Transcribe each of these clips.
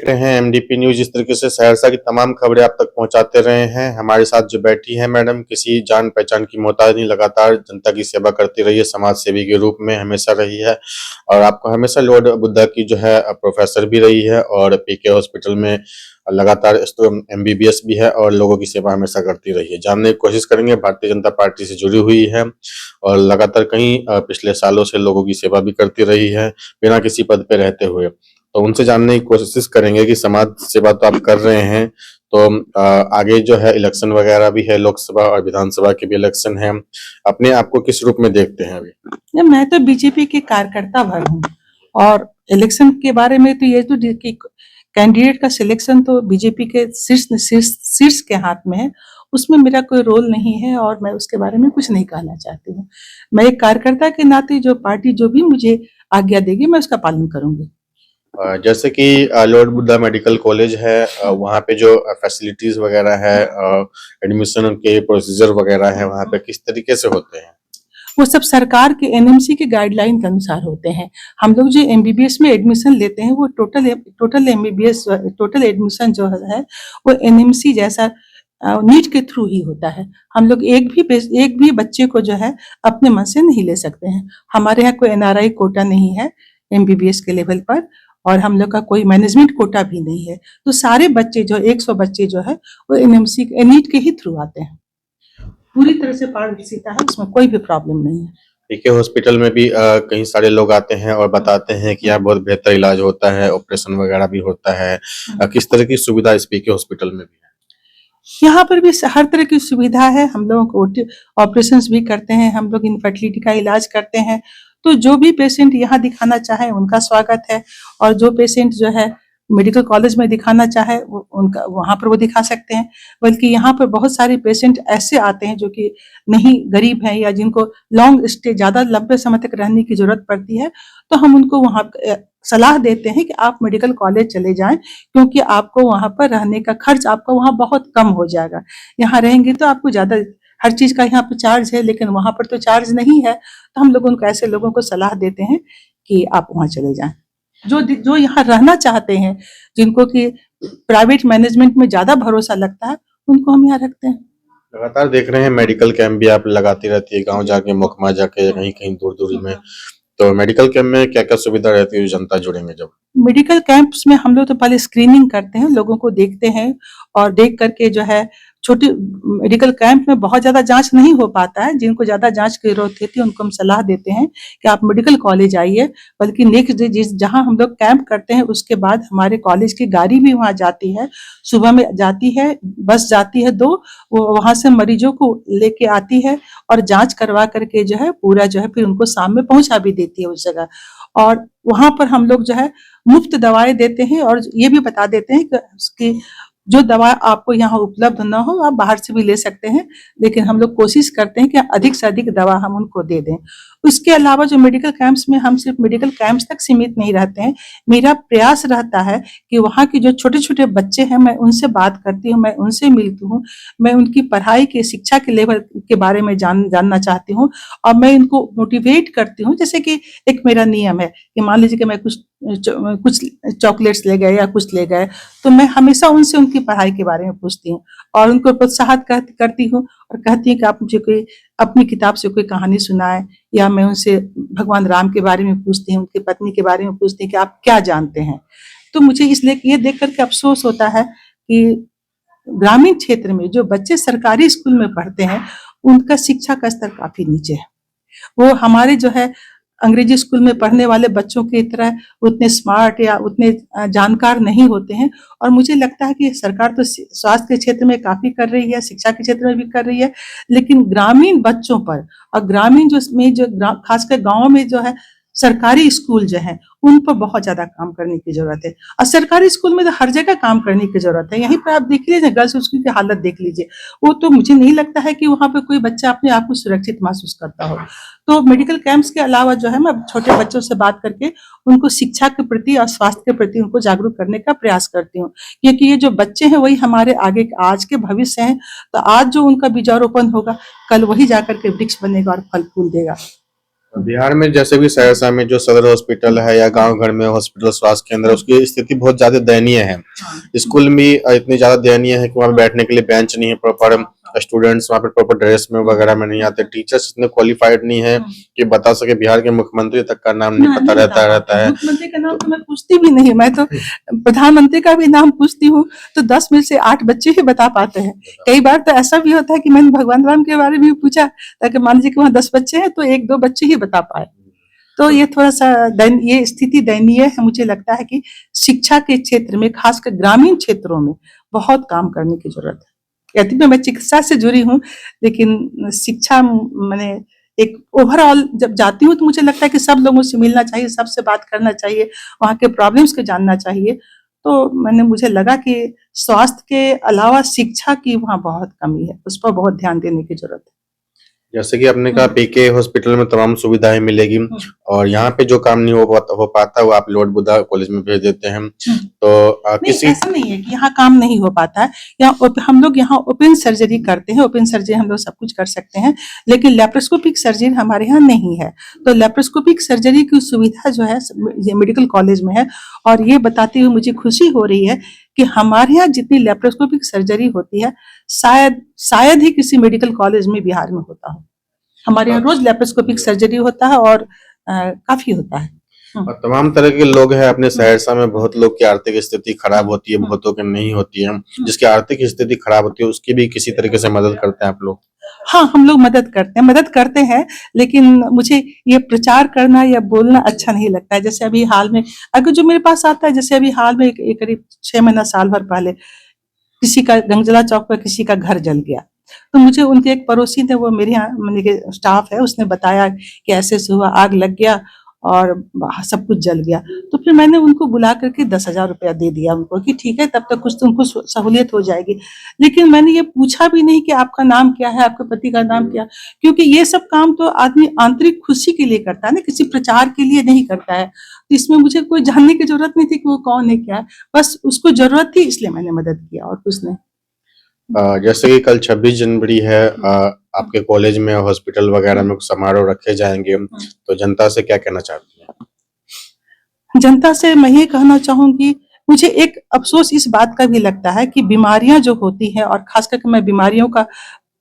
देख रहे हैं एमडीपी न्यूज। इस तरीके से सहरसा की तमाम खबरें आप तक पहुंचाते रहे हैं। हमारे साथ जो बैठी है मैडम, किसी जान पहचान की मोहताज नहीं, लगातार जनता की सेवा करती रही है, समाज सेवी के रूप में हमेशा रही है और आपको हमेशा लॉर्ड बुद्धा की जो है प्रोफेसर भी रही है और पीके हॉस्पिटल में लगातार एमबीबीएस भी है और लोगों की सेवा हमेशा करती रही है। जानने की कोशिश करेंगे, भारतीय जनता पार्टी से जुड़ी हुई है और लगातार कई पिछले सालों से लोगों की सेवा भी करती रही है बिना किसी पद पे रहते हुए। तो उनसे जानने की कोशिश करेंगे कि समाज सेवा तो आप कर रहे हैं, तो आगे जो है इलेक्शन वगैरह भी है, लोकसभा और विधानसभा के भी इलेक्शन है, अपने आप को किस रूप में देखते हैं अभी? मैं तो बीजेपी की कार्यकर्ता भर हूँ और इलेक्शन के बारे में तो ये तो कैंडिडेट का सिलेक्शन तो बीजेपी के शीर्ष के हाथ में है, उसमें मेरा कोई रोल नहीं है और मैं उसके बारे में कुछ नहीं कहना चाहती हूँ। मैं एक कार्यकर्ता के नाते जो पार्टी जो भी मुझे आज्ञा देगी मैं उसका पालन करूंगी। जैसे कि लॉर्ड बुद्धा मेडिकल कॉलेज है, वहाँ पे जो फैसिलिटीज वगैरह है, एडमिशन के प्रोसीजर वगैरह है, वहाँ पे किस तरीके से होते हैं? वो सब सरकार के एनएमसी के गाइडलाइन के अनुसार होते हैं। हम लोग जो एमबीबीएस में एडमिशन लेते हैं वो टोटल एमबीबीएस टोटल एडमिशन जो है वो एनएमसी जैसा नीट के थ्रू ही होता है। हम लोग एक भी बच्चे को जो है अपने मन से नहीं ले सकते हैं। हमारे यहाँ कोई एनआरआई कोटा नहीं है एमबीबीएस के लेवल पर और हम लोग का कोई मैनेजमेंट कोटा भी नहीं है। तो सारे बच्चे जो 100 बच्चे जो है वो एनएमसी नीट के ही थ्रू आते हैं। पूरी तरह से पारदर्शिता है, उसमें कोई भी प्रॉब्लम नहीं है। पीके हॉस्पिटल में भी कई सारे लोग आते हैं और बताते हैं कि यहाँ बहुत बेहतर इलाज होता है, ऑपरेशन वगैरह भी होता है। किस तरह की सुविधा इस पीके हॉस्पिटल में भी है? यहाँ पर भी हर तरह की सुविधा है। हम लोग ऑपरेशन भी करते हैं, हम लोग इनफर्टिलिटी का इलाज करते हैं। तो जो भी पेशेंट यहाँ दिखाना चाहे उनका स्वागत है और जो पेशेंट जो है मेडिकल कॉलेज में दिखाना चाहे उनका वहाँ पर वो दिखा सकते हैं। बल्कि यहाँ पर बहुत सारे पेशेंट ऐसे आते हैं जो कि नहीं गरीब हैं या जिनको लॉन्ग स्टे ज़्यादा लंबे समय तक रहने की जरूरत पड़ती है, तो हम उनको वहाँ सलाह देते हैं कि आप मेडिकल कॉलेज चले जाएं क्योंकि आपको वहाँ पर रहने का खर्च आपका वहाँ बहुत कम हो जाएगा। यहाँ रहेंगे तो आपको ज़्यादा हर चीज का यहाँ पर चार्ज है लेकिन वहां पर तो चार्ज नहीं है। तो हम लोग उनको ऐसे लोगों को सलाह देते हैं कि आप वहां चले जाएं। जो यहाँ रहना चाहते हैं, जिनको कि प्राइवेट मैनेजमेंट में ज्यादा भरोसा लगता है, उनको हम यहाँ रखते हैं। लगातार देख रहे हैं मेडिकल कैंप भी आप लगाती रहती है, गांव जाके, मुकमा जाके, कहीं कहीं दूर दूरी में। तो मेडिकल कैंप में क्या क्या सुविधा रहती है जनता जुड़ेंगे जब? मेडिकल कैंप्स में हम लोग तो पहले स्क्रीनिंग करते हैं, लोगों को देखते हैं और देख करके जो है छोटे मेडिकल कैंप में बहुत ज्यादा जांच नहीं हो पाता है। जिनको ज्यादा जांच की जरूरत होती है उनको हम सलाह देते हैं कि आप मेडिकल कॉलेज आइए। बल्कि नेक्स्ट डे जहां हम लोग कैंप करते हैं उसके बाद हमारे कॉलेज की गाड़ी भी वहां जाती है, सुबह में जाती है, बस जाती है 2, वो वहां से मरीजों को लेके आती है और जांच करवा करके जो है पूरा जो है फिर उनको शाम में पहुंचा भी देती है उस जगह। और वहां पर हम लोग जो है मुफ्त दवाएं देते हैं और ये भी बता देते हैं कि उसकी जो दवा आपको यहाँ उपलब्ध ना हो आप बाहर से भी ले सकते हैं, लेकिन हम लोग कोशिश करते हैं कि अधिक से अधिक दवा हम उनको दे दें। उसके अलावा जो मेडिकल कैंप्स में हम सिर्फ मेडिकल कैंप्स तक सीमित नहीं रहते हैं। मेरा प्रयास रहता है कि वहाँ के जो छोटे छोटे बच्चे हैं मैं उनसे बात करती हूँ, मैं उनसे मिलती हूँ, मैं उनकी पढ़ाई के शिक्षा के लेवल के बारे में जानना चाहती हूँ और मैं इनको मोटिवेट करती हूँ। जैसे कि एक मेरा नियम है कि मान लीजिए कि मैं कुछ चॉकलेट्स ले गए या कुछ ले गए तो मैं हमेशा उनसे उनकी पढ़ाई के बारे में पूछती हूँ और उनको प्रोत्साहित करती हूँ और कहती हूँ कि आप मुझे कोई अपनी किताब से कोई कहानी सुनाए। या मैं उनसे भगवान राम के बारे में पूछती हूँ, उनकी पत्नी के बारे में पूछती हूँ कि आप क्या जानते हैं। तो मुझे इसलिए ये देख करके अफसोस होता है कि ग्रामीण क्षेत्र में जो बच्चे सरकारी स्कूल में पढ़ते हैं उनका शिक्षा का स्तर काफी नीचे है। वो हमारे जो है अंग्रेजी स्कूल में पढ़ने वाले बच्चों की तरह उतने स्मार्ट या उतने जानकार नहीं होते हैं। और मुझे लगता है कि सरकार तो स्वास्थ्य के क्षेत्र में काफी कर रही है, शिक्षा के क्षेत्र में भी कर रही है, लेकिन ग्रामीण बच्चों पर और ग्रामीण जो खासकर गाँव में जो है सरकारी स्कूल जो है उन पर बहुत ज्यादा काम करने की जरूरत है। और सरकारी स्कूल में तो हर जगह काम करने की जरूरत है। यहीं पर आप देख लीजिए गर्ल्स स्कूल की हालत देख लीजिए, वो तो मुझे नहीं लगता है कि वहां पर कोई बच्चा अपने आप को सुरक्षित महसूस करता हो। तो मेडिकल कैंप्स के अलावा जो है मैं छोटे बच्चों से बात करके उनको शिक्षा के प्रति और स्वास्थ्य के प्रति उनको जागरूक करने का प्रयास करती हूँ, क्योंकि ये जो बच्चे हैं वही हमारे आगे आज के भविष्य हैं। तो आज जो उनका बीजारोपण होगा कल वही जाकर के वृक्ष बनेगा और फल फूल देगा। बिहार में जैसे भी सहरसा में जो सदर हॉस्पिटल है या गांव घर में हॉस्पिटल स्वास्थ्य केंद्र है, उसकी स्थिति बहुत ज्यादा दयनीय है। स्कूल में इतनी ज्यादा दयनीय है कि वहाँ पे बैठने के लिए बेंच नहीं है प्रॉपर, स्टूडेंट्स वहाँ पे प्रॉपर ड्रेस में वगैरह में नहीं आते, टीचर्स इतने क्वालिफाइड नहीं है कि बता सके, बिहार के मुख्यमंत्री तक का नाम नहीं पता रहता है। मुख्यमंत्री का नाम तो मैं पूछती भी नहीं, मैं तो प्रधानमंत्री का भी नाम पूछती हूँ तो 10 में से 8 बच्चे ही बता पाते हैं। कई बार तो ऐसा भी होता है कि मैंने भगवान राम के बारे में भी पूछा, ताकि मान लीजिए कि वहाँ 10 बच्चे हैं तो 1-2 बच्चे ही बता पाए। तो ये थोड़ा-सा ये स्थिति दयनीय है। मुझे लगता है कि शिक्षा के क्षेत्र में, खासकर ग्रामीण क्षेत्रों में बहुत काम करने की ज़रूरत है। यद्यपि मैं चिकित्सा से जुड़ी हूँ, लेकिन शिक्षा मैंने एक ओवरऑल जब जाती हूँ तो मुझे लगता है कि सब लोगों से मिलना चाहिए, सबसे बात करना चाहिए, वहाँ के प्रॉब्लम्स को जानना चाहिए। तो मुझे लगा कि स्वास्थ्य के अलावा शिक्षा की वहाँ बहुत कमी है, उस पर बहुत ध्यान देने की ज़रूरत है। जैसे कि आपने कहा पीके हॉस्पिटल में तमाम सुविधाएं मिलेगी, और यहाँ पे जो काम नहीं हो पाता वो आप लॉर्ड बुद्धा कॉलेज में भेज देते हैं। तो नहीं, ऐसा नहीं है कि यहाँ काम नहीं हो पाता है। हम लोग यहाँ ओपन सर्जरी करते हैं, ओपन सर्जरी हम लोग सब कुछ कर सकते हैं, लेकिन लैप्रोस्कोपिक सर्जरी हमारे यहाँ नहीं है। तो लैप्रोस्कोपिक सर्जरी की सुविधा जो है ये मेडिकल कॉलेज में है, और ये बताते हुए मुझे खुशी हो रही है कि हमारे यहाँ जितनी लैप्रोस्कोपिक सर्जरी होती है, शायद ही किसी मेडिकल कॉलेज में बिहार में होता हो। हमारे यहाँ रोज लैप्रोस्कोपिक सर्जरी होता है और काफी होता है। और तमाम तरह के लोग हैं अपने सहरसा में। बहुत लोग की आर्थिक स्थिति खराब होती है, बहुतों की नहीं होती है। जिसकी आर्थिक स्थिति खराब होती है उसकी भी किसी तरीके से मदद करते हैं आप लोग? हाँ, हम लोग मदद करते हैं, लेकिन मुझे ये प्रचार करना या बोलना अच्छा नहीं लगता है। जैसे अभी हाल में अगर जो मेरे पास आता है, जैसे अभी हाल में एक करीब 6 महीना साल भर पहले किसी का गंगजला चौक पर किसी का घर जल गया। तो मुझे उनके एक पड़ोसी थे, वो मेरे यहाँ माने के स्टाफ है, उसने बताया कि ऐसे-ऐसे हुआ, आग लग गया और सब कुछ जल गया। तो फिर मैंने उनको बुला करके 10,000 रुपया दे दिया उनको कि ठीक है, तब तक कुछ तुमको सहूलियत हो जाएगी। लेकिन मैंने ये पूछा भी नहीं कि आपका नाम क्या है, आपके पति का नाम क्या है? क्योंकि ये सब काम तो आदमी आंतरिक खुशी के लिए करता है ना, किसी प्रचार के लिए नहीं करता है। तो इसमें मुझे कोई जानने की ज़रूरत नहीं थी कि वो कौन है, क्या है। बस उसको ज़रूरत थी इसलिए मैंने मदद किया और कुछ नहीं। जैसे कि कल 26 जनवरी है, आपके कॉलेज में हॉस्पिटल वगैरह में कुछ समारोह रखे जाएंगे, तो जनता से क्या कहना चाहती हैं? जनता से मैं ये कहना चाहूँगी, मुझे एक अफ़सोस इस बात का भी लगता है कि बीमारियाँ जो होती हैं, और ख़ास करके मैं बीमारियों का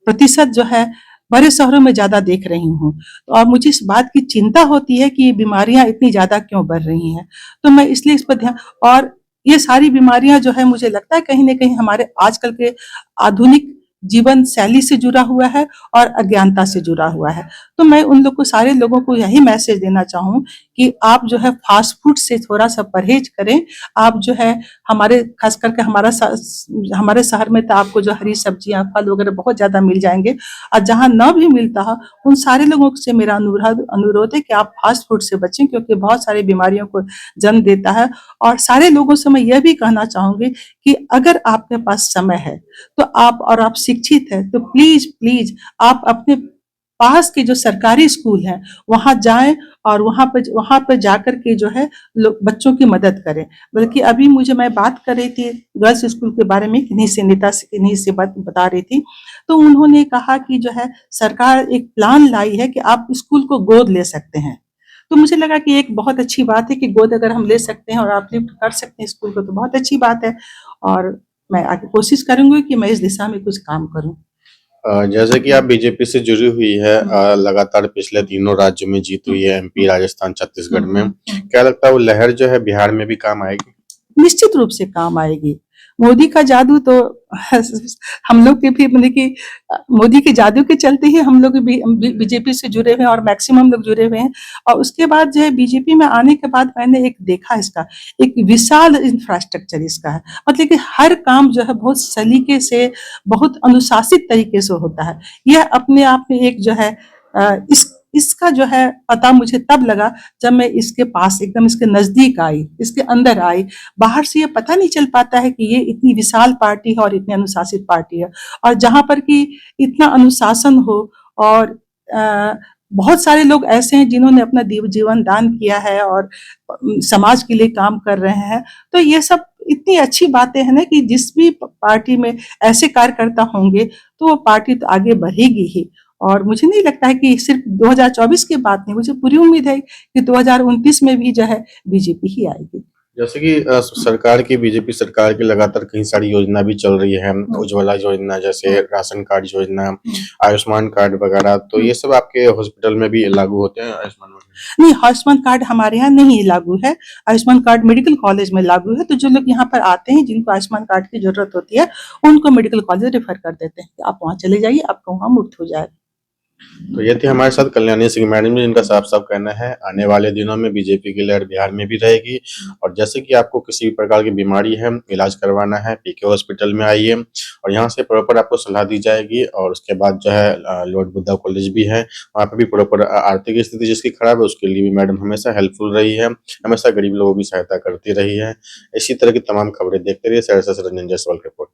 प्रतिशत जो है बड़े शहरों में ज़्यादा देख रही हूँ, और मुझे इस बात की चिंता होती है कि ये बीमारियाँ इतनी ज़्यादा क्यों बढ़ रही हैं। तो मैं इसलिए इस पर ध्यान, और ये सारी बीमारियाँ जो है मुझे लगता है कहीं न कहीं हमारे आजकल के आधुनिक जीवन शैली से जुड़ा हुआ है और अज्ञानता से जुड़ा हुआ है। तो मैं उन लोग को, सारे लोगों को यही मैसेज देना चाहूँ कि आप जो है फ़ास्ट फूड से थोड़ा-सा परहेज़ करें। आप जो है हमारे, ख़ास करके हमारे शहर में तो आपको जो हरी सब्जियाँ, फल वगैरह बहुत ज़्यादा मिल जाएँगे, और जहाँ ना भी मिलता हो, उन सारे लोगों से मेरा अनुरोध है कि आप फ़ास्ट फूड से बचें, क्योंकि बहुत सारी बीमारियों को जन्म देता है। और सारे लोगों से मैं यह भी कहना चाहूँगी कि अगर आपके पास समय है, तो आप शिक्षित हैं, तो प्लीज़ आप अपने पास के जो सरकारी स्कूल हैं, वहाँ जाएँ और वहाँ पे जाकर के जो है बच्चों की मदद करें। बल्कि अभी मैं बात कर रही थी गर्ल्स स्कूल के बारे में, किन्हीं से बता रही थी, तो उन्होंने कहा कि जो है सरकार एक प्लान लाई है कि आप स्कूल को गोद ले सकते हैं। तो मुझे लगा कि एक बहुत अच्छी बात है कि गोद अगर हम ले सकते हैं और आप लिफ्ट कर सकते हैं स्कूल को, तो बहुत अच्छी बात है, और मैं आगे कोशिश करूँगी कि मैं इस दिशा में कुछ काम करूँ। जैसे कि आप बीजेपी से जुड़ी हुई है, लगातार पिछले तीनों राज्यों में जीत हुई है, एमपी, राजस्थान, छत्तीसगढ़ में। क्या लगता है वो लहर जो है बिहार में भी काम आएगी? निश्चित रूप से काम आएगी। मोदी का जादू तो हम लोग के भी मतलब कि मोदी के जादू के चलते ही हम लोग भी बीजेपी से जुड़े हुए हैं, और मैक्सिमम लोग जुड़े हुए हैं। और उसके बाद जो है बीजेपी में आने के बाद मैंने एक देखा, इसका एक विशाल इंफ्रास्ट्रक्चर इसका है। मतलब कि हर काम जो है बहुत सलीके से, बहुत अनुशासित तरीके से होता है। यह अपने आप में एक जो है इसका जो है पता मुझे तब लगा जब मैं इसके पास, एकदम इसके नज़दीक आई, इसके अंदर आई। बाहर से ये पता नहीं चल पाता है कि ये इतनी विशाल पार्टी है और इतनी अनुशासित पार्टी है, और जहाँ पर कि इतना अनुशासन हो, और बहुत सारे लोग ऐसे हैं जिन्होंने अपना जीवन दान किया है और समाज के लिए काम कर रहे हैं। तो ये सब इतनी अच्छी बातें हैं ना कि जिस भी पार्टी में ऐसे कार्यकर्ता होंगे तो वो पार्टी तो आगे बढ़ेगी ही। और मुझे नहीं लगता है कि सिर्फ 2024 की बात नहीं, मुझे पूरी उम्मीद है कि 2029 में भी जो है बीजेपी ही आएगी। जैसे कि सरकार की बीजेपी सरकार की लगातार कई सारी योजना भी चल रही है, उज्ज्वला योजना जैसे राशन कार्ड योजना, आयुष्मान कार्ड वगैरह, तो ये सब आपके हॉस्पिटल में भी लागू होते हैं आयुष्मान वगैरह? नहीं, आयुष्मान कार्ड हमारे यहाँ नहीं लागू है। आयुष्मान कार्ड मेडिकल कॉलेज में लागू है, तो जो लोग यहाँ पर आते हैं जिनको आयुष्मान कार्ड की जरूरत होती है, उनको मेडिकल कॉलेज रेफर कर देते हैं कि आप वहाँ चले जाइए, आपका वहाँ मुफ्त हो जाएगा। तो ये थी हमारे साथ कल्याणी सिंह मैडम जी, जिनका साफ साफ कहना है आने वाले दिनों में बीजेपी की लहर बिहार में भी रहेगी। और जैसे कि आपको किसी भी प्रकार की बीमारी है, इलाज करवाना है, पीके हॉस्पिटल में आइए और यहाँ से प्रॉपर आपको सलाह दी जाएगी। और उसके बाद जो है लॉर्ड बुद्धा कॉलेज भी है, वहाँ पे भी प्रॉपर आर्थिक स्थिति जिसकी खराब है उसके लिए भी मैडम हमेशा हेल्पफुल रही है, हमेशा गरीब लोगों की सहायता करती रही है। इसी तरह की तमाम खबरें देखते रहिए सहरसा से रंजन जायसवाल की रिपोर्ट।